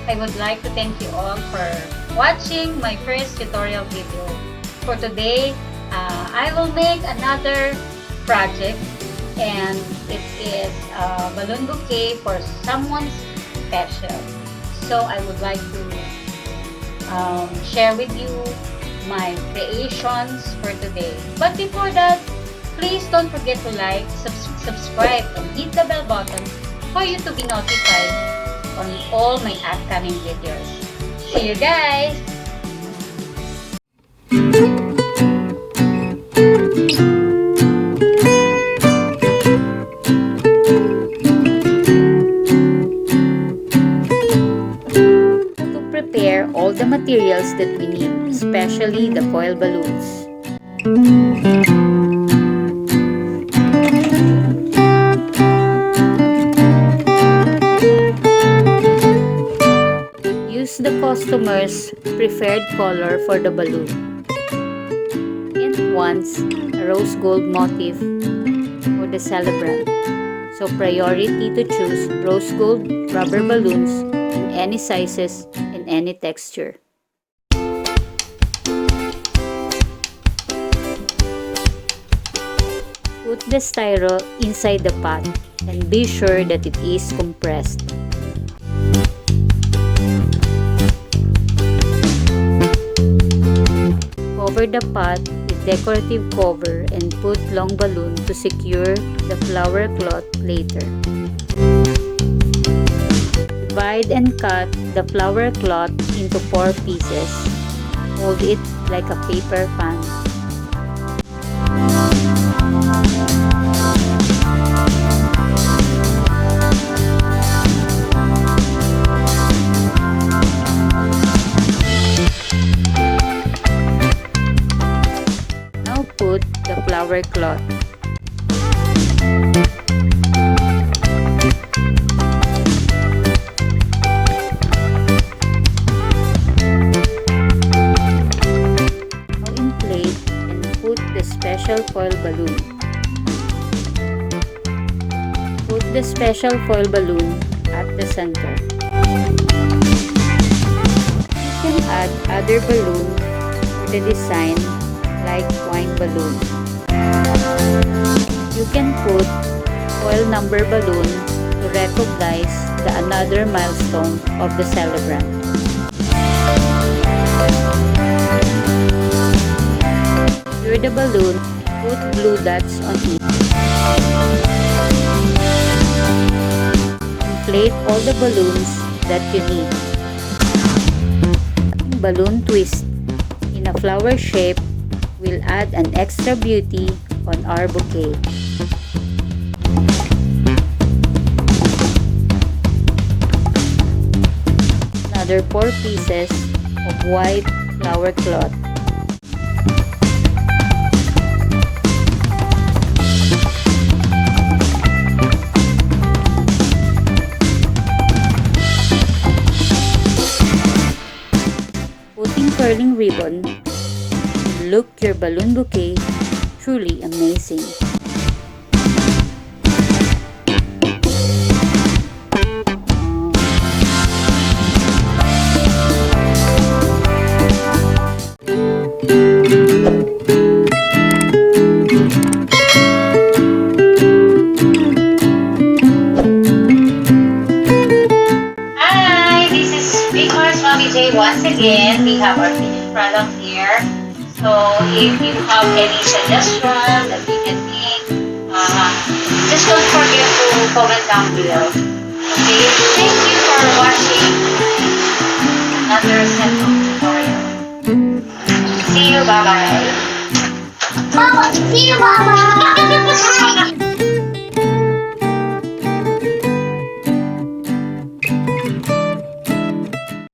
I would like to thank you all for watching my first tutorial video. For today, I will make another project, and it is a balloon bouquet for someone special. So I would like to share with you my creations for today. But before that, please don't forget to like, subscribe, and hit the bell button for you to be notified on all my upcoming videos. See you guys! To prepare all the materials that we need, especially the foil balloons. Use the customer's preferred color for the balloon. And once, a rose gold motif for the celebrant. So priority to choose rose gold rubber balloons in any sizes and any texture. Put the styro inside the pot and be sure that it is compressed. Cover the pot with decorative cover and put long balloon to secure the flower cloth later. Divide and cut the flower cloth into 4 pieces. Hold it like a paper fan. Now put the flower cloth. Special foil balloon. Put the special foil balloon at the center. You can add other balloon for the design like wine balloon. You can put foil number balloon to recognize the another milestone of the celebrant. Secure the balloon, put blue dots on it. Inflate all the balloons that you need. Balloon twist in a flower shape will add an extra beauty on our bouquet. Another 4 pieces of white flower cloth. Curling ribbon will look your balloon bouquet truly amazing. Once again, we have our finished product here. So if you have any suggestion that we can make, just don't forget to comment down below. Okay, thank you for watching another set of tutorial. See you, bye bye. Bye. See you, bye bye.